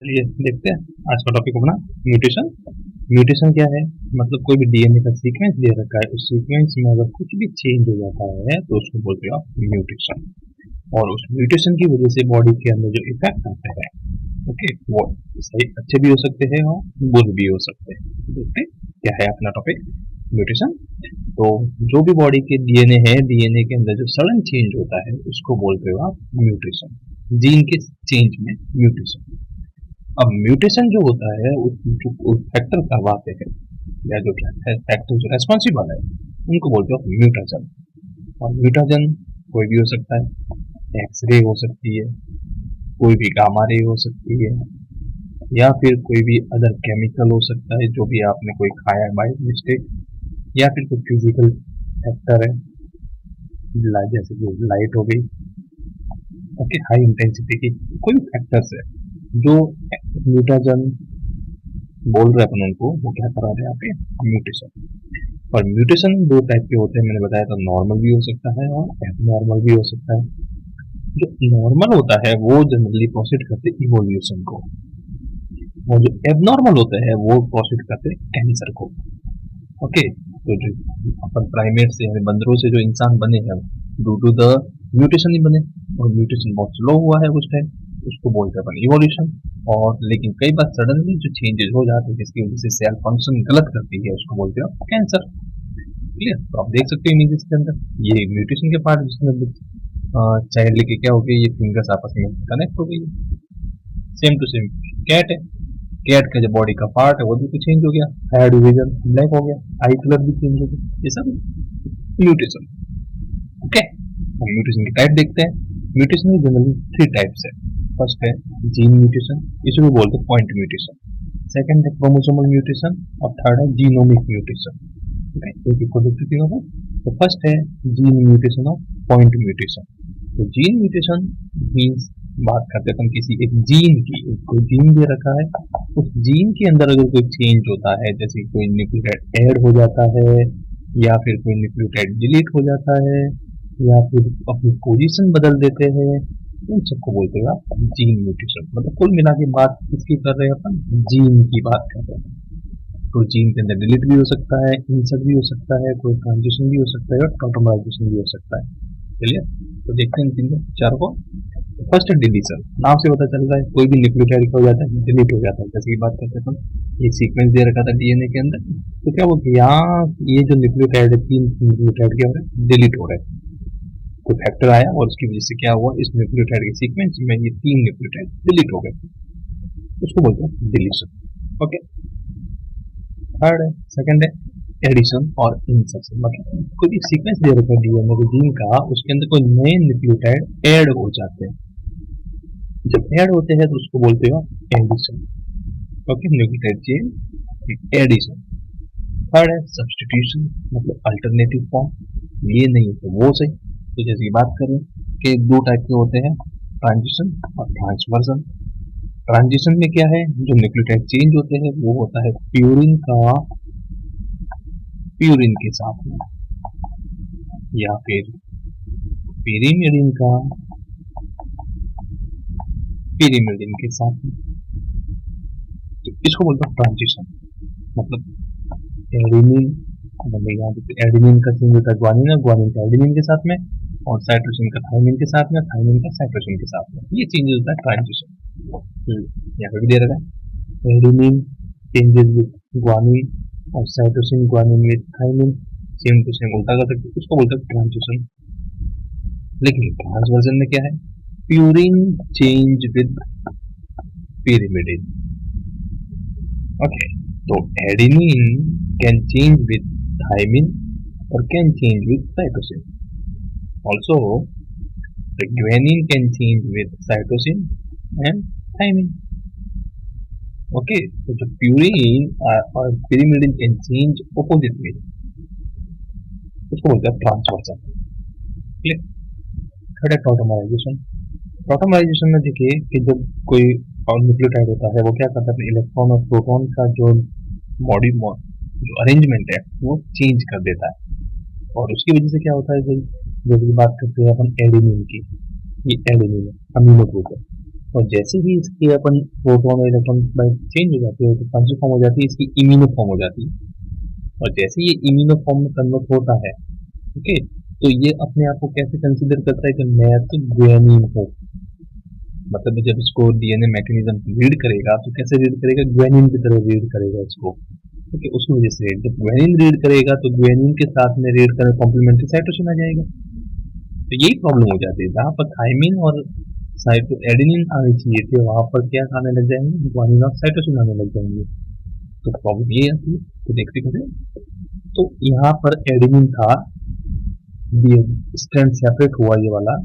चलिए देखते हैं आज का टॉपिक अपना म्यूटेशन। म्यूटेशन क्या है? मतलब कोई भी डीएनए का सीक्वेंस दे रखा है, उस सीक्वेंस में अगर कुछ भी चेंज हो जाता है तो उसको बोलते हैं आप म्यूटेशन। और उस म्यूटेशन की वजह से बॉडी के अंदर जो इफेक्ट आता है, ओके, वो सही अच्छे भी हो सकते हैं और बुरे भी हो सकते हैं। तो देखते हैं क्या है अपना टॉपिक म्यूटेशन। तो जो भी बॉडी के डीएनए है, डीएनए के अंदर जो सडन चेंज होता है उसको बोलते हो आप म्यूटेशन। जीन के चेंज में म्यूटेशन। अब म्यूटेशन जो होता है जो फैक्टर करवाते हैं या जो फैक्टर जो रेस्पॉन्सिबल है उनको बोलते हो म्यूटाजन। और म्यूटाजन कोई भी हो सकता है, एक्सरे हो सकती है, कोई भी गामा रे हो सकती है, या फिर कोई भी अदर केमिकल हो सकता है जो भी आपने कोई खाया बाय मिस्टेक, या फिर कोई फिजिकल फैक्टर है जैसे कि लाइट हो गई, ओके, हाई इंटेंसिटी की कोई फैक्टर्स है जो म्यूटाजन बोल रहे हैं अपन उनको, वो क्या करा रहे हैं यहाँ पे म्यूटेशन। और म्यूटेशन दो टाइप के होते हैं, मैंने बताया था, नॉर्मल भी हो सकता है और एबनॉर्मल भी हो सकता है। जो नॉर्मल होता है वो जनरली प्रोसीड करते इवोल्यूशन को, और जो एबनॉर्मल होता है वो प्रोसीड करते कैंसर को। ओके, तो जो अपन प्राइमेट से यानी बंदरों से जो इंसान बने हैं ड्यू टू द म्यूटेशन ही बने, और म्यूटेशन बहुत स्लो हुआ है उस टाइम, उसको बोलते हैं अपन इवोल्यूशन। और लेकिन कई बार सडनली जो चेंजेस हो जाते हैं जिसकी वजह से सेल फंक्शन गलत करती है उसको बोलते हैं कैंसर। क्लियर? तो आप देख सकते हो इमेजेस के अंदर ये म्यूटेशन के पार्ट जिसमें चाइल्ड के क्या हो गया, ये फिंगर्स आपस में कनेक्ट हो गई, सेम टू सेम कैट है। कैट का जो बॉडी का पार्ट है वो भी चेंज हो गया, हेड विजन ब्लैक हो गया, आई कलर भी चेंज हो गया, ये सब म्यूटेशन। ओके, हम म्यूटेशन की टाइप देखते हैं। म्यूटेशन में जनरली थ्री टाइप्स है। फर्स्ट है जीन म्यूटेशन, इसे भी बोलते हैं पॉइंट म्यूटेशन। सेकंड है क्रोमोसोमल म्यूटेशन, और थर्ड है जीनोमिक म्यूटेशन। ओके, एक एक को देखते तीनों को। तो फर्स्ट है जीन म्यूटेशन और पॉइंट म्यूटेशन। तो जीन म्यूटेशन मीन्स बात करते हैं अपन किसी एक जीन की, कोई जीन दे रखा है, उस जीन के अंदर अगर कोई चेंज होता है, जैसे कोई न्यूक्लियोटाइड ऐड हो जाता है, या फिर कोई न्यूक्लियोटाइड डिलीट हो जाता है, या फिर अपनी पोजीशन बदल देते हैं, इन सबको बोलते हैं आप जीन म्यूटेशन। मतलब कुल मिला के बात किसकी कर रहे हैं अपन, जीन की बात कर रहे हैं। तो जीन के अंदर डिलीट भी हो सकता है, इंसर्ट भी हो सकता है, कोई ट्रांजिशन भी हो सकता है और ट्रांसफॉर्मेशन भी हो सकता है। चलिए तो देखते हैं इन तीनों चार को। फर्स्ट है डिलीशन, नाम से पता चल रहा है कोई भी न्यूक्लियोटाइड हो जाता है डिलीट हो जाता है। जैसे की बात करते हैं अपन, एक सीक्वेंस दे रखा था डीएनए के अंदर, तो क्या बोलते हैं यहाँ ये जो न्यूक्लियोटाइड है, तीन न्यूक्लियोटाइड क्या हो रहा है, डिलीट हो रहा है। कोई फैक्टर आया और उसकी वजह से क्या हुआ, इस न्यूक्लियोटाइड के सीक्वेंस में ये तीन न्यूक्लियोटाइड डिलीट हो गए, उसको बोलते हैं डिलीशन। ओके, थर्ड है, सेकंड है एडिशन और इंसर्शन। मतलब कोई भी सीक्वेंस दे रखा है डीएनए के जीन का, उसके अंदर कोई नए न्यूक्लियोटाइड ऐड हो जाते हैं। जब ऐड होते हैं तो उसको बोलते हो addition. Okay, nucleotide chain addition. Third है सब्सटीट्यूशन, मतलब अल्टरनेटिव फॉर्म, ये नहीं तो वो सही। तो जैसे कि बात करें कि दो टाइप के होते हैं, ट्रांजिशन और ट्रांसवर्जन। ट्रांजिशन में क्या है, जो न्यूक्लियोटाइड चेंज होते हैं वो होता है प्यूरिन का प्यूरिन के साथ में, या फिर पेरीमिडिन का पेरीमिडिन के साथ में। तो इसको बोलते हैं ट्रांजिशन। मतलब एडेनिन, मतलब यहाँ पे एडेनिन का चेंज होता है ग्वानिन, और ग्वानिन का एडेनिन के साथ में, और साइटोसिन का थायमिन के साथ में, थायमिन का साइटोसिन के साथ में, ये चेंज होता है ट्रांजिशन। यहाँ पे भी दे रखा है एडेनिन चेंजेस विद ग्वानिन और cytosine guanine with thymine, same to same उल्टा कर सकते, उसको बोलते हैं ट्रांजिशन। लेकिन ट्रांसवर्जन में क्या है, purine change with pyrimidine. Okay, so adenine can change with thymine or can change with cytosine. Also, the guanine can change with cytosine and thymine. Okay, so the purine or pyrimidine can change opposite way. उसको बोलते हैं transversion. Clear? Third है tautomerisation. Tautomerisation में देखिए कि जब कोई nucleotide होता है वो क्या करता है, अपने इलेक्ट्रॉन और प्रोटॉन का जो बॉडी जो अरेंजमेंट है वो चेंज कर देता है, और उसकी वजह से क्या होता है, जैसे बात करते हैं अपन एडेनिन की, ये एडेनिन है, अमीनो ग्रुप है, और जैसे ही इसके अपन प्रोटॉन और इलेक्ट्रॉन बाइट चेंज हो जाती है तो कौन सी फॉर्म हो जाती है, इसकी इम्यूनो फॉर्म हो जाती है। और जैसे ये इम्यूनो फॉर्म में कन्वर्ट होता है, ओके, तो ये अपने आप को कैसे कंसीडर करता है कि मैं तो ग्वेनिन हूँ। मतलब जब इसको डीएनए मैकेनिज्म रीड करेगा तो कैसे रीड करेगा, ग्वेनिन की तरह रीड करेगा इसको। ओके, उसकी वजह से जब ग्वेनिन रीड करेगा तो ग्वेनिन के साथ में रीड कर कॉम्प्लीमेंट्री साइटोसिन आ जाएगा। तो यही प्रॉब्लम हो जाती है, जहाँ पर थाइमिन और साइटो एडेनिन आनी चाहिए थे वहां पर क्या आने लग जाएंगे, ग्वानिन और साइटोसिन आने लग जाएंगे। तो प्रॉब्लम ये आती है। तो देखते कैसे, तो यहाँ पर एडेनिन था, स्ट्रैंड सेपरेट हुआ ये वाला,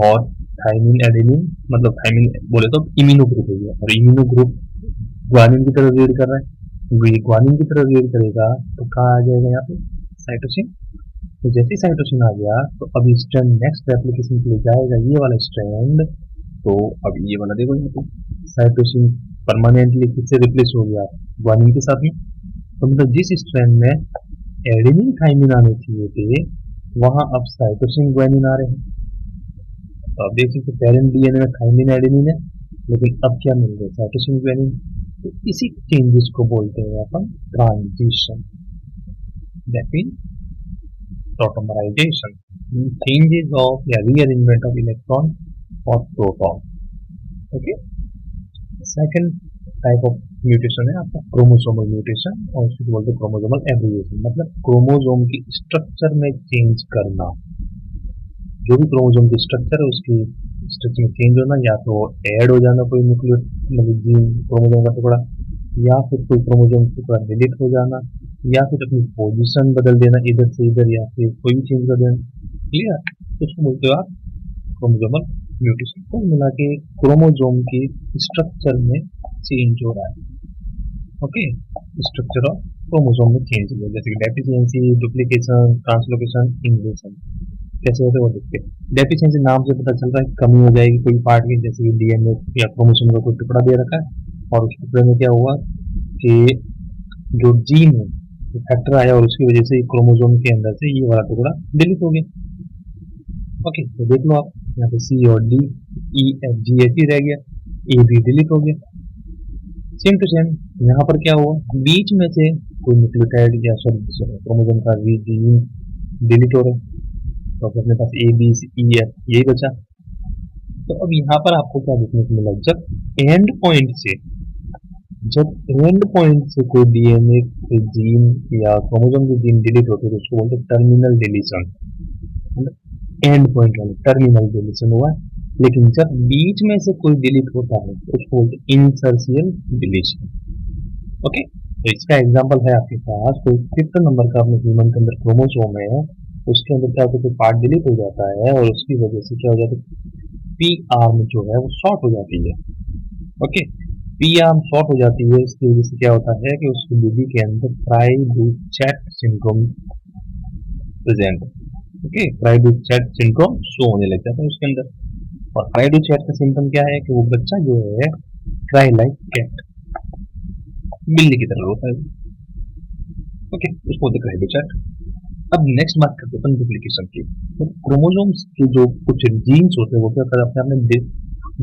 और थाइमिन एडेनिन, मतलब थाइमिन बोले तो इम्यूनो ग्रुप हो गया, और इम्यूनो ग्रुप ग्वानिन की तरह रीड कर रहा है। ये ग्वानिन की तरह रीड करेगा तो कहाँ आ जाएगा यहाँ पे, साइटोसिन। तो जैसे ही साइटोसिन आ गया तो अब स्ट्रैंड नेक्स्ट रेप्लिकेशन के लिए जाएगा, ये वाला स्ट्रैंड। तो अब ये वाला देखो यहाँ पे साइटोसिन परमानेंटली किससे रिप्लेस हो गया, ग्वानिन के साथ में। तो मतलब जिस स्ट्रैंड में एडेनिन थाइमिन आने चाहिए थे वहां अब साइटोसिन ग्वानिन आ रहे हैं। तो आप देख सकते पेरेंट डीएनए में थाइमिन एडेनिन है, लेकिन अब क्या मिल रहा है, साइटोसिन ग्वानिन। तो इसी चेंजेस को बोलते हैं अपन transition, that mean protomerization, changes of या rearrangement of electron or proton. Okay, second type of mutation है आपका क्रोमोसोमल म्यूटेशन, और उसको बोलते हैं क्रोमोसोमल एब्रिविएशन। मतलब क्रोमोसोम की स्ट्रक्चर में चेंज करना, जो भी क्रोमोसोम की स्ट्रक्चर है उसकी स्ट्रक्चर में चेंज होना, या तो ऐड हो जाना कोई न्यूक्लियर मतलब जीन क्रोमोसोम का टुकड़ा, या फिर कोई क्रोमोसोम टुकड़ा डिलीट हो जाना, या फिर अपनी पोजीशन बदल देना इधर से इधर, या फिर कोई भी चेंज कर देना। क्लियर, तो उसको बोलते हो आप क्रोमोसोमल म्यूटेशन। को मिला के क्रोमोसोम की स्ट्रक्चर में चेंज हो रहा है। ओके, स्ट्रक्चर ऑफ क्रोमोसोम में चेंज हो रहा है, जैसे कि डेफिशिएंसी, डुप्लीकेशन, ट्रांसलोकेशन, इन्वेशन। कैसे होते हैं वो देखते हैं। डेफिशिएंसी नाम से पता चल रहा है कमी हो जाएगी कोई पार्ट की, जैसे कि डीएनए या क्रोमोसोम का कोई टुकड़ा दे रखा है और उस टुकड़े में क्या हुआ कि जो जीन है, फैक्टर आया और उसकी वजह से क्रोमोसोम के अंदर से ये वाला टुकड़ा डिलीट हो गया। ओके, तो देख लो आप यहाँ पे सी और D, E F G H ही रह गया, ए बी डिलीट हो गया। सेम टू सेम यहाँ पर क्या हुआ, बीच में से कोई न्यूक्लियोटाइड या सॉरी क्रोमोसोम का जीन डिलीट हो रहा है, तो अपने पास A B C E F यही बचा। तो अब यहाँ पर आपको क्या देखने को मिला, जब एंड पॉइंट से कोई डीएनए के जीन या क्रोमोसोम के जीन डिलीट होते हैं तो उसको बोलते हैं टर्मिनल डिलीशन। एंड पॉइंट वाले टर्मिनल डिलीशन हुआ। लेकिन जब बीच में से कोई डिलीट होता है तो उसको बोलते हैं इंसर्शियल डिलीशन। ओके, तो इसका एग्जांपल है आपके पास कोई 5th नंबर का अपने ह्यूमन के अंदर क्रोमोसोम है, उसके अंदर क्या होता है, पार्ट डिलीट हो जाता है और उसकी वजह से क्या हो जाता है, पी आर्म जो है वो शॉर्ट हो जाती है। ओके, पी आर्म शॉर्ट हो जाती है, इसकी वजह से क्या होता है कि उसकी बेबी के अंदर fry-do-chat syndrome present. Okay, fry-do-chat syndrome show होने लग जाता है उसके अंदर। और फ्राई-डू-चैट का सिम्टम क्या है कि वो बच्चा जो है फ्राई लाइक कैट, बिल्ली की तरह होता है। ओके, उसको बोलते फ्राई-डू-चैट। अब नेक्स्ट बात करते हैं अपन डुप्लीकेशन की। तो क्रोमोसोम्स के जो कुछ जीन्स होते हैं वो क्या करते हैं, अपने आप में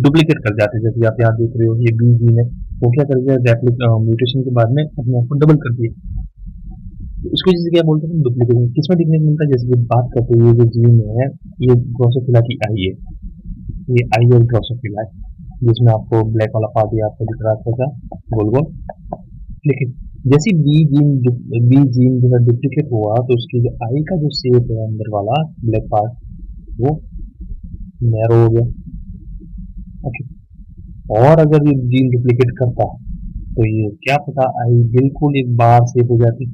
डुप्लीकेट कर जाते हैं। जैसे आप यहाँ देख रहे हो ये बी जीन है, वो क्या कर दिया, म्यूटेशन के बाद में अपने आप को डबल कर दिया। तो उसकी वजह से क्या बोलते हैं डुप्लीकेशन। किसमें देखने को मिलता है, जैसे कि बात करते हैं ये जो जीन है ये ड्रोसोफिला की आई है, ये आई है ड्रोसोफिला है, जिसमें आपको ब्लैक वाला पार्ट ये आपको दिख रहा था गोल गोल। लेकिन जैसे बी जीन जो है डुप्लीकेट हुआ तो उसकी जो आई का जो शेप है अंदर वाला ब्लैक पार्ट वो नैरो हो गया। ओके, और अगर ये जीन डुप्लीकेट करता तो ये क्या पता आई बिल्कुल एक बार शेप हो जाती।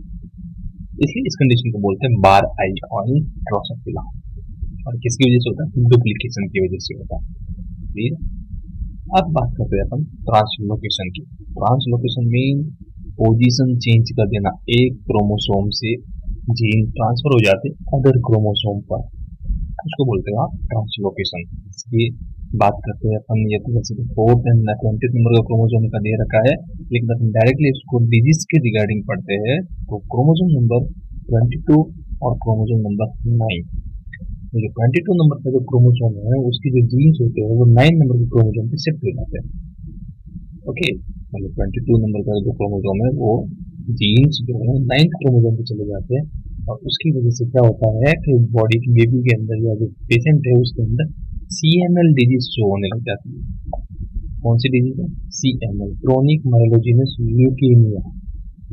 इसलिए इस कंडीशन को बोलते हैं बार आई ऑन ड्रोसोफिला। और किसकी वजह से होता है, डुप्लीकेशन की वजह से होता है। ठीक है, अब बात करते हैं अपन ट्रांसलोकेशन की। ट्रांसलोकेशन में पोजीशन चेंज कर देना, एक क्रोमोसोम से जीन ट्रांसफर हो जाते अदर क्रोमोसोम पर, उसको बोलते हैं आप ट्रांसलोकेशन। इसकी बात करते हैं अपन, ये तो वैसे 4th एंड 20th नंबर का क्रोमोसोम का दे रखा है, लेकिन अपन डायरेक्टली इसको डिजीज के रिगार्डिंग पढ़ते हैं तो क्रोमोसोम नंबर 22 और क्रोमोसोम नंबर 9। जो 22 नंबर का जो क्रोमोसोम है उसकी जो जीन्स होते हैं वो 9 नंबर के क्रोमोसोम पे शिफ्ट हो जाते हैं। ओके, मतलब 22 नंबर का जो क्रोमोसोम है वो जीन्स जो है 9th क्रोमोसोम पे चले जाते हैं और उसकी वजह से क्या होता है कि बॉडी की बेबी के अंदर या जो पेशेंट है उसके अंदर CML डिजीज शो होने लग जाती है। कौन सी डिजीज है? CML, chronic myelogenous leukaemia.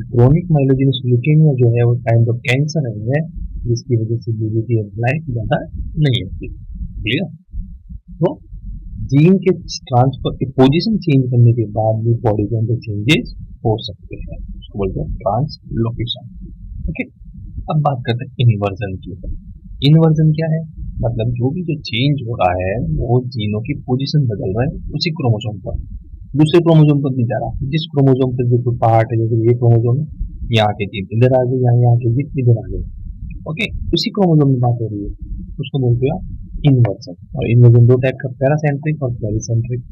Chronic myelogenous leukaemia जो है वो काइंड ऑफ कैंसर है जिसकी वजह से बेबी की लाइफ ज़्यादा नहीं होती। क्लियर? तो जीन के ट्रांसफर पोजीशन चेंज करने के बाद भी बॉडी के अंदर चेंजेस हो सकते हैं, उसको बोलते हैं ट्रांसलोकेशन। ओके, अब बात करते हैं इन्वर्जन की। इन्वर्जन क्या है? मतलब जो भी जो चेंज हो रहा है वो जीनों की पोजीशन बदल रहा है उसी क्रोमोसोम पर, दूसरे क्रोमोसोम पर नहीं जा रहा। जिस क्रोमोसोम पर जो पार्ट है, जैसे ये क्रोमोसोम है, यहाँ के जीन इधर आ गए, यहाँ के जीन इधर आ गए। ओके, उसी क्रोमोसोम में बात हो रही है, उसको बोलते हैं इन्वर्जन। और इन्वर्जन दो टाइप का, पैरासेंट्रिक और पेरिसेंट्रिक।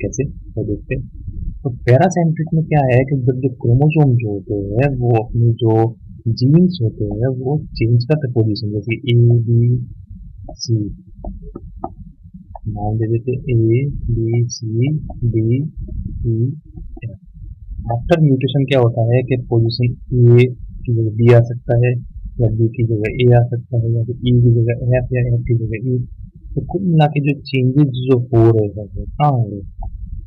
कैसे, तो देखते हैं। तो पैरासेंट्रिक में क्या है कि जब जो क्रोमोसोम जो होते हैं वो अपनी जो जीन्स होते हैं वो चेंज करते पोजीशन, जैसे A B C, नाम दे देते A B C D E F। After mutation क्या होता है कि पोजीशन ए की जगह बी आ सकता है, या बी की जगह ए आ सकता है, या फिर ई की जगह एफ, या एफ की जगह ई। तो कुल मिला के जो चेंजेस जो हो रहे हैं वो कहाँ हो रहे हैं?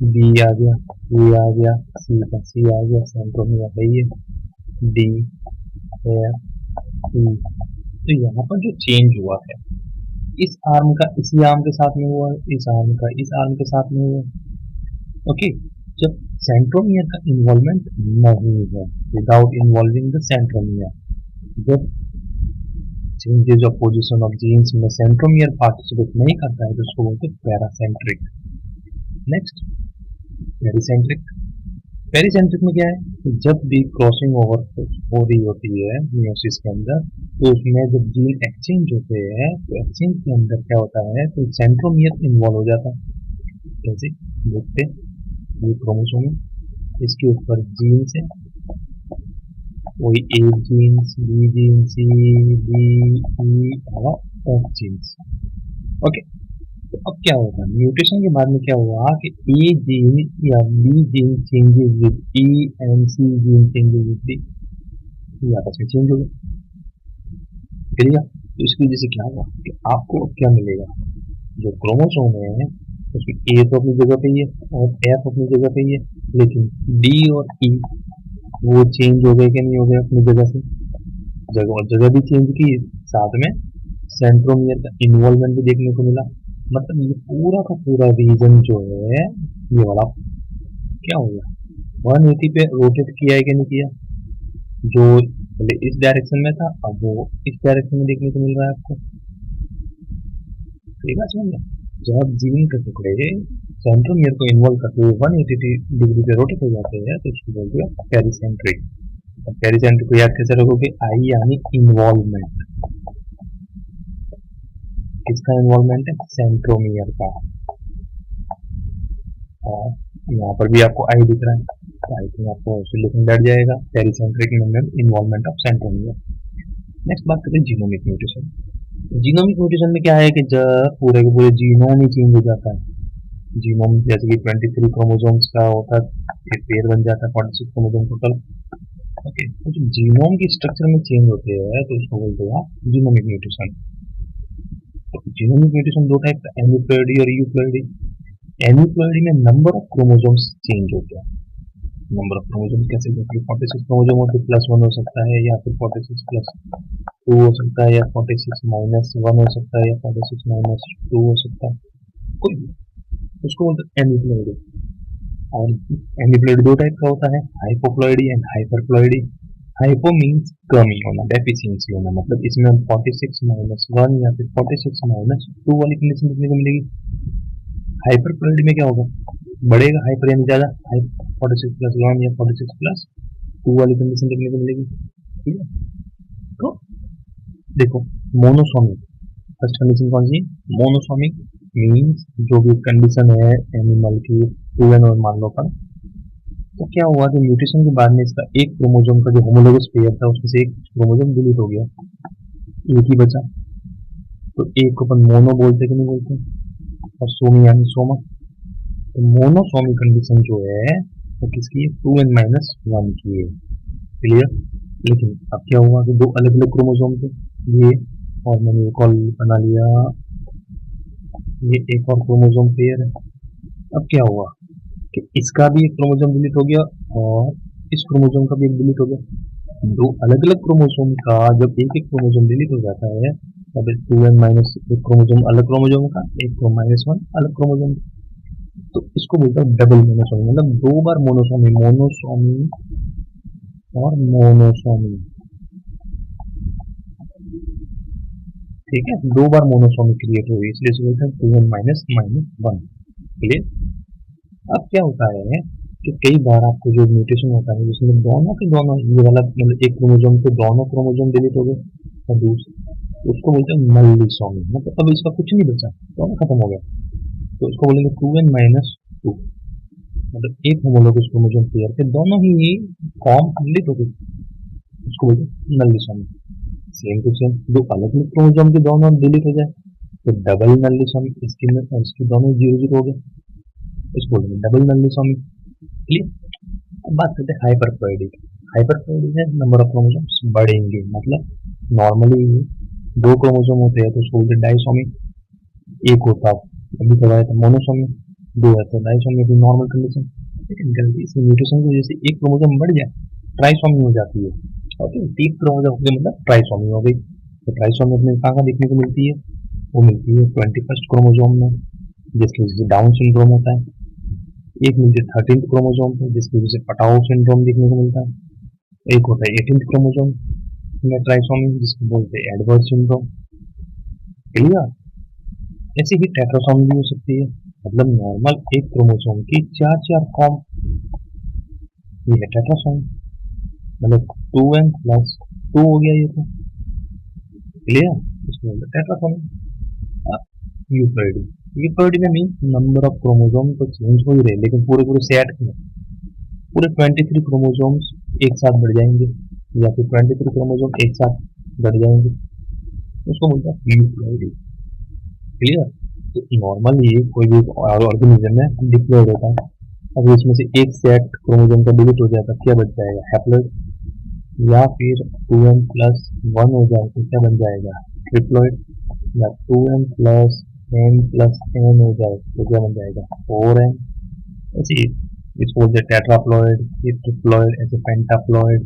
बी आ गया, ए आ गया, सी का सी आ गया, सेंट्रोमियर है ये, डी एफ ई। तो यहाँ पर जो चेंज हुआ है इस आर्म का इसी आर्म के साथ में हुआ है, इस आर्म का इस आर्म के साथ में हुआ है। ओके, जब सेंट्रोमियर का इन्वॉल्वमेंट नहीं है, विदाउट इन्वॉल्विंग द सेंट्रोमियर, जब changes of position of genes में सेंट्रोमियर पार्टिसिपेट नहीं करता है तो उसको बोलते हैं पैरासेंट्रिक। नेक्स्ट, पेरिसेंट्रिक। पेरिसेंट्रिक में क्या है कि जब भी क्रॉसिंग ओवर हो रही होती है मियोसिस के अंदर, तो उसमें जब जीन एक्सचेंज होते हैं तो एक्सचेंज के अंदर क्या होता है तो सेंट्रोमियर इन्वॉल्व हो जाता है। जैसे देखते हैं, ये क्रोमोसोम है, इसके ऊपर जीन्स है, वही ए जीन्स, बी जीन्स, सी, डी, ई और एफ जीन्स। ओके, तो अब क्या होगा म्यूटेशन के बाद में क्या हुआ कि ए जीन या B gene changes with E and C gene changes with D, ये आपस में चेंज हो गए। क्लियर? तो इसकी वजह से क्या हुआ कि आपको अब क्या मिलेगा, जो क्रोमोसोम है उसमें ए तो अपनी जगह पे ही है और एफ अपनी जगह पे ही है, लेकिन डी और ई वो चेंज हो गए कि नहीं हो गए अपनी जगह से? जगह जगह भी चेंज की, साथ में सेंट्रोमियर का इन्वॉल्वमेंट भी देखने को मिला। मतलब ये पूरा का पूरा रीजन जो है ये वाला क्या हो गया, 180 पे रोटेट किया है कि नहीं किया? जो पहले इस डायरेक्शन में था अब वो इस डायरेक्शन में देखने को मिल रहा है आपको। ठीक है, समझ में? जब जीन के टुकड़े सेंट्रोमियर को इन्वॉल्व करते हुए 180 डिग्री पे रोटेट हो जाते हैं तो उसको बोलते हैं पेरिसेंट्रिक। पेरिसेंट्रिक को याद कैसे रखोगे? आई यानी इन्वॉल्वमेंट। किसका इन्वॉल्वमेंट है? सेंट्रोमियर का। और यहाँ पर भी आपको आई दिख रहा है, तो आई थिंक आपको सोल्यूशन बैठ जाएगा, पेरिसेंट्रिक इन्वॉल्वमेंट ऑफ सेंट्रोमियर। नेक्स्ट बात करते हैं जीनोमिक म्यूटेशन। जीनोमिक म्यूटेशन में क्या है कि जब पूरे के पूरे जीनोम ही चेंज हो जाता है। जीनोम जैसे कि 23 क्रोमोसोम्स का होता है, एक पेयर बन जाता है 46 क्रोमोसोम टोटल। ओके, तो जो जीनोम के स्ट्रक्चर में चेंज होते हैं तो उसको बोलते हैं जीनोमिक म्यूटेशन। तो जीनोमिक म्यूटेशन दो टाइप का, एन्यूप्लॉइडी और यूप्लॉइडी। एन्यूप्लॉइडी में नंबर ऑफ क्रोमोसोम्स चेंज होते हैं। नंबर ऑफ क्रोमोसोम्स कैसे, जैसे 46 क्रोमोसोम हो तो +1 हो सकता है, या फिर 46+2 हो सकता है, या 46-1 हो सकता है, या 46-2 हो सकता है, कोई भी। उसको बोलते हैं एन्यूप्लॉइडी। और एन्यूप्लॉइडी दो टाइप का होता है, हाइपोप्लॉइडी एंड हाइपरप्लॉइडी। हाइपो मीन्स कमी होना, डेफिशिएंसी होना, मतलब इसमें 46-1 या फिर 46-2 वाली कंडीशन देखने को मिलेगी। हाइपरप्लॉइडी में क्या होगा, बढ़ेगा, हाइपर यानी ज्यादा, 46+1 या 46+2 वाली कंडीशन देखने को मिलेगी। ठीक है, तो देखो, मोनोसोमिक फर्स्ट कंडीशन कौन सी? मोनोसोमिक मीन्स जो भी कंडीशन है एनिमल की, टू एन और मान लो पर। तो क्या हुआ कि म्यूटेशन के बाद में इसका एक क्रोमोसोम का जो होमोलोगस पेयर था उसमें से एक क्रोमोसोम डिलीट हो गया, एक ही बचा। तो एक को अपन मोनो बोलते कि नहीं बोलते, और सोमी यानी सोमा। तो मोनोसोमी कंडीशन जो है वो किसकी है, 2n-1 की है। क्लियर। लेकिन अब क्या हुआ कि दो अलग अलग क्रोमोसोम थे ये, और मैंने एक और बना लिया, ये एक और क्रोमोसोम पेयर है। अब क्या हुआ कि इसका भी एक क्रोमोसोम डिलीट हो गया और इस क्रोमोसोम का भी एक डिलीट हो गया। दो अलग अलग क्रोमोसोम का जब एक एक क्रोमोसोम डिलीट हो जाता है, तब 2n- एक क्रोमोसोम अलग क्रोमोसोम का, एक -1 अलग क्रोमोसोम। तो इसको बोलते हैं डबल मोनोसोमी, मतलब दो बार मोनोसोमी, मोनोसोमी और मोनोसोमी। ठीक है, दो बार मोनोसोमी क्रिएट हुई, इसलिए इसे बोलते हैं 2n-1। क्लियर। अब क्या होता है कि कई बार आपको जो म्यूटेशन होता है जिसमें दोनों के दोनों, ये वाला मतलब एक क्रोमोसोम के दोनों क्रोमोसोम डिलीट हो गए, और दूसरा, उसको बोलते हैं मल्लीसोमी, मतलब अब इसका कुछ नहीं बचा, दोनों खत्म हो गया। तो इसको बोलेंगे 2n-2, मतलब एक होमोलोगस क्रोमोसोम पेयर के दोनों ही फॉर्म डिलीट हो गई, उसको बोलते हैं मल्लीसोमी। सेम टू सेम दो अलग अलग क्रोमोसोम के दोनों डिलीट हो जाए तो डबल मल्लीसोमी, इसकी में और इसके दोनों 0-0 हो गए, इसको बोलेंगे डबल मल्लीसोमी। क्लियर। अब बात करते हैं हाइपरप्लॉइडी। हाइपरप्लॉइडी में नंबर ऑफ क्रोमोसोम्स बढ़ेंगे, मतलब नॉर्मली दो क्रोमोसोम होते हैं तो उसको बोलते हैं डाइसोमी, एक होता अभी तो है तो मोनोसोमी, दो है तो डाइसोमी की नॉर्मल कंडीशन। लेकिन गलती से म्यूटेशन की वजह से एक क्रोमोसोम बढ़ जाए, ट्राइसोमी हो जाती है। ओके, तीन क्रोमोसोम हो गए मतलब ट्राइसोमी हो गई। तो ट्राइसोमी अपने कहाँ कहाँ देखने को मिलती है, वो मिलती है 21st क्रोमोसोम में, जिसकी वजह से डाउन सिंड्रोम होता है। एक मिलती है 13th क्रोमोसोम पे, जिसकी वजह से पटाओ सिंड्रोम देखने को मिलता है। एक होता है 18th क्रोमोसोम में ट्राइसोमी, जिसको बोलते हैं एडवर्ड सिंड्रोम। क्लियर। ऐसे ही टेट्रासोमी भी हो सकती है, मतलब नॉर्मल एक क्रोमोसोम की चार चार फॉर्म, ये है टेट्रासोमी, मतलब 2n+2 हो गया ये तो। क्लियर। इसको बोलते हैं टेट्रासोमी। यूपैरिडी, यूपैरिडी में मीन नंबर ऑफ क्रोमोसोम तो चेंज हो ही रहे, लेकिन पूरे पूरे सेट में पूरे 23 क्रोमोसोम्स एक साथ बढ़ जाएंगे, या फिर 23 क्रोमोसोम एक साथ बढ़ जाएंगे, उसको बोलते हैं यूपैरिडी। क्लियर। तो नॉर्मल ये कोई भी ऑर्गेनिज्म में डिप्लॉयड होता है। अब इसमें से एक सेट क्रोमोसोम का डिलीट हो जाएगा, क्या बच जाएगा, हैप्लॉइड। या फिर 2n+1 हो जाए तो क्या बन जाएगा, ट्रिप्लॉइड। या 2n+n+n हो जाए तो क्या बन जाएगा, 4n। ऐसे इसको बोलते हैं टेट्राप्लॉइड, ये ट्रिप्लॉइड, ऐसे पेंटाप्लॉइड,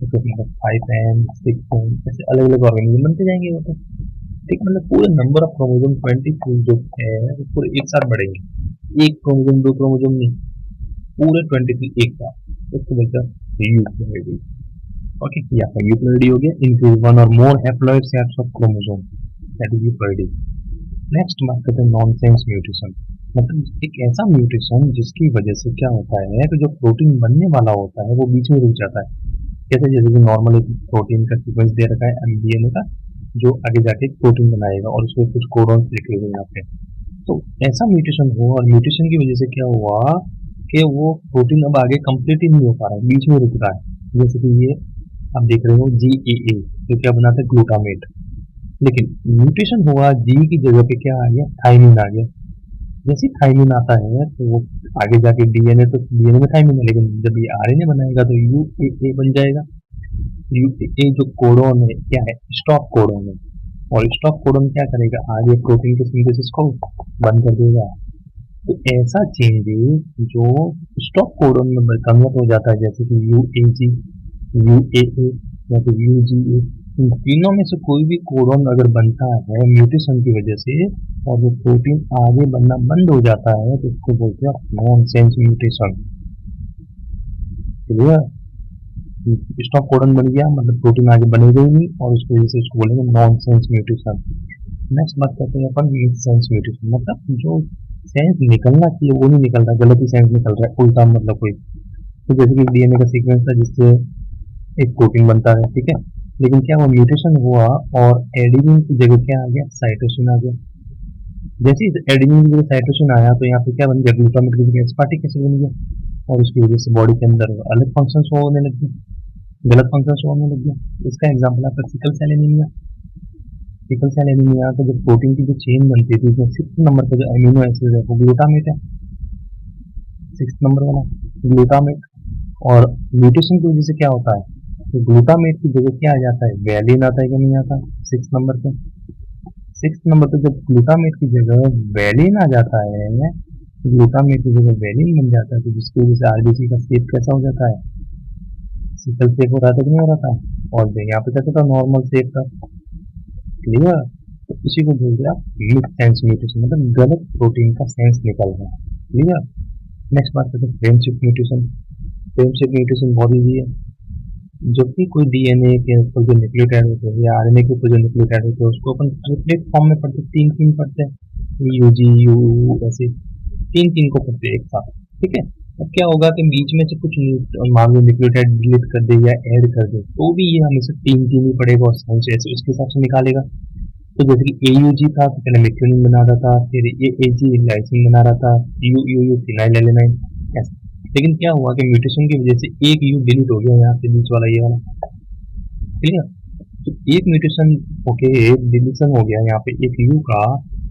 ऐसे मतलब 5n 6n, ऐसे अलग अलग ऑर्गेनिज्म बनते जाएंगे वो तो। ठीक, मतलब पूरे नंबर ऑफ क्रोमोसोम 24 जो है वो पूरे एक साथ बढ़ेंगे, एक क्रोमोसोम दो क्रोमोसोम नहीं, पूरे 23 एक साथ, उसको बोलते हैं यूप्लॉइडी। ओके, या फिर यूप्लॉइडी हो गया इंक्रीज वन और more haploid sets of chromosome, that is euploidy. Next बात करते हैं नॉनसेंस म्यूटेशन, मतलब एक ऐसा म्यूटेशन जिसकी वजह से क्या होता है कि जो प्रोटीन बनने वाला होता है वो बीच में रुक जाता है। कैसे, जैसे कि नॉर्मल एक प्रोटीन का सीक्वेंस दे रखा है एमडीएनए का, जो आगे जाके प्रोटीन बनाएगा और उसमें कुछ कोडॉन्स लिखे हुए हैं यहाँ पे। तो ऐसा म्यूटेशन हुआ और म्यूटेशन की वजह से क्या हुआ कि वो प्रोटीन अब आगे कंप्लीट ही नहीं हो पा रहा है, बीच में रुक रहा है। जैसे कि ये आप देख रहे हो GAA, जो क्या बनाता है, ग्लूटामेट। लेकिन म्यूटेशन हुआ, जी की जगह पे क्या आ गया, थाइमिन आ गया। जैसे थाइमिन आता है तो वो आगे जाके डीएनए, तो डीएनए में थाइमिन है, लेकिन जब ये आरएनए बनाएगा तो यूएए बन जाएगा। यूएए जो कोडोन है क्या है, स्टॉप कोडोन है, और स्टॉप कोडोन क्या करेगा, आगे प्रोटीन के सिंथेसिस को बंद कर देगा। तो ऐसा चेंजेस जो स्टॉप कोडोन में कन्वर्ट हो जाता है, जैसे कि यूएजी, यूएए या फिर यूजीए, इन तीनों में से कोई भी कोडोन अगर बनता है म्यूटेशन की वजह से और वो प्रोटीन आगे बनना बंद हो जाता है, तो उसको बोलते हैं nonsense mutation. Clear. Stop codon बन गया मतलब प्रोटीन आगे बनेगा ही नहीं, और उसकी वजह से उसको बोलेंगे नॉनसेंस म्यूटेशन। नेक्स्ट बात करते हैं अपन मिस सेंस म्यूटेशन, मतलब जो सेंस निकलना चाहिए वो नहीं निकल रहा, गलत ही सेंस निकल रहा है, उल्टा मतलब कोई। तो जैसे कि डीएनए का सीक्वेंस था जिससे एक प्रोटीन बनता है, ठीक है, लेकिन क्या हुआ, म्यूटेशन हुआ और एडेनिन की जगह क्या आ गया, साइटोसिन आ गया। जैसे ही एडेनिन की जगह साइटोसिन आया तो यहाँ पे क्या बन गया, ग्लूटामेट की जगह एस्पार्टिक एसिड बन गया, और उसकी वजह से बॉडी के अंदर अलग फंक्शंस होने लग गए, गलत फंक्शंस होने लग गया। इसका एग्जाम्पल आपका sickle cell anaemia. Sickle cell anaemia का जब प्रोटीन की जो चेन बनती थी उसमें 6 नंबर का जो अमीनो एसिड है वो ग्लूटामेट है, 6 नंबर वाला ग्लूटामेट। और म्यूटेशन की वजह से क्या होता है, तो ग्लूटामेट की जगह क्या आ जाता है, वैलिन आता है कि नहीं आता, 6 नंबर पे। 6 नंबर पे जब ग्लूटामेट की जगह वैलिन आ जाता है, ग्लूटामेट की जगह वैलिन बन जाता है, तो जिसकी वजह से आरबीसी का शेप कैसा हो जाता है, सिकल शेप हो रहा था कि नहीं हो रहा था, और यहाँ पे कैसा था, नॉर्मल शेप था। क्लियर। तो इसी को बोलते हैं मिस सेंस म्यूटेशन, मतलब गलत प्रोटीन का सेंस निकल रहा है। क्लियर। नेक्स्ट बात करते हैं फ्रेमशिप म्यूटेशन। फ्रेमशिप म्यूटेशन बहुत ईजी है। जब भी कोई डीएनए के ऊपर जो न्यूक्लियोटाइड होते हैं या आरएनए के ऊपर जो न्यूक्लियोटाइड होते हैं उसको अपन ट्रिपलेट फॉर्म में पढ़ते हैं, तीन तीन पढ़ते हैं, यू जी यू ऐसे तीन तीन को पढ़ते हैं एक साथ। ठीक है। अब क्या होगा कि बीच में से कुछ मान लो न्यूक्लियोटाइड डिलीट कर दे या ऐड कर दे तो भी ये हमेशा तीन तीन ही पड़ेगा और साइंस ऐसे उसके हिसाब से निकालेगा। तो जैसे कि एयूजी था तो पहले मेथियोनिन बना रहा था, फिर एएजी लाइसिन बना रहा था, यू यू यू फिनाइलएलेनाइन ऐसे। लेकिन क्या हुआ कि म्यूटेशन की वजह से एक यू डिलीट हो गया यहाँ से बीच वाला ये वाला। क्लियर। तो एक म्यूटेशन ओके, एक डिलीशन हो गया यहाँ पे एक यू का,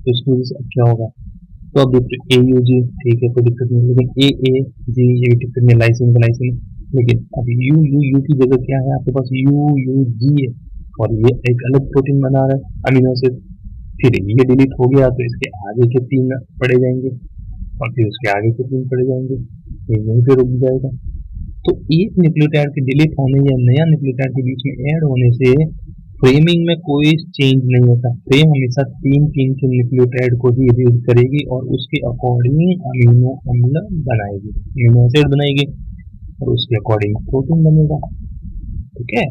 तो उसकी वजह से अब क्या होगा, तो अब देखो ए यू जी ठीक है कोई दिक्कत नहीं, लेकिन ए जी ये भी दिक्कत नहीं, लाइसिन का लाइसिन। लेकिन अब यू यू यू की जगह क्या है आपके पास, यू यू जी है, और ये एक अलग प्रोटीन बना रहा है अमीनो एसिड। फिर ये डिलीट हो गया तो इसके आगे के तीन पड़े जाएंगे, और फिर उसके आगे के तीन पड़े जाएंगे, ये यहीं पे रुक जाएगा। तो एक न्यूक्लियोटाइड के डिलीट होने या नया न्यूक्लियोटाइड के बीच में ऐड होने से फ्रेमिंग में कोई चेंज नहीं होता। फ्रेम हमेशा तीन तीन के न्यूक्लियोटाइड को ही रीड करेगी और उसके अकॉर्डिंग अमीनो अम्ल बनाएगी, अमीनो एसिड बनाएगी, और उसके अकॉर्डिंग प्रोटीन बनेगा। ठीक है।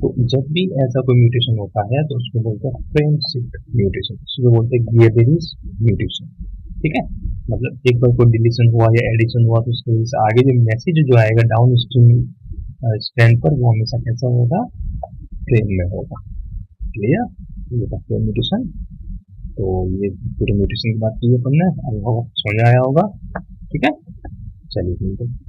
तो जब भी ऐसा कोई म्यूटेशन होता है तो उसको बोलते हैं फ्रेम शिफ्ट म्यूटेशन, उसको बोलते हैं गिबरेलिस म्यूटेशन। ठीक है। मतलब एक बार कोई डिलीशन हुआ या एडिशन हुआ तो उसकी वजह से आगे जो मैसेज जो आएगा डाउन स्ट्रीम स्टैंड पर वो हमेशा कैसा होगा, फ्रेम में होगा। क्लियर। ये था फ्रेम म्यूटेशन। तो ये पूरे म्यूटेशन की बात की अपन ने, आई होप समझ आया होगा। ठीक है। चलिए मिलते हैं।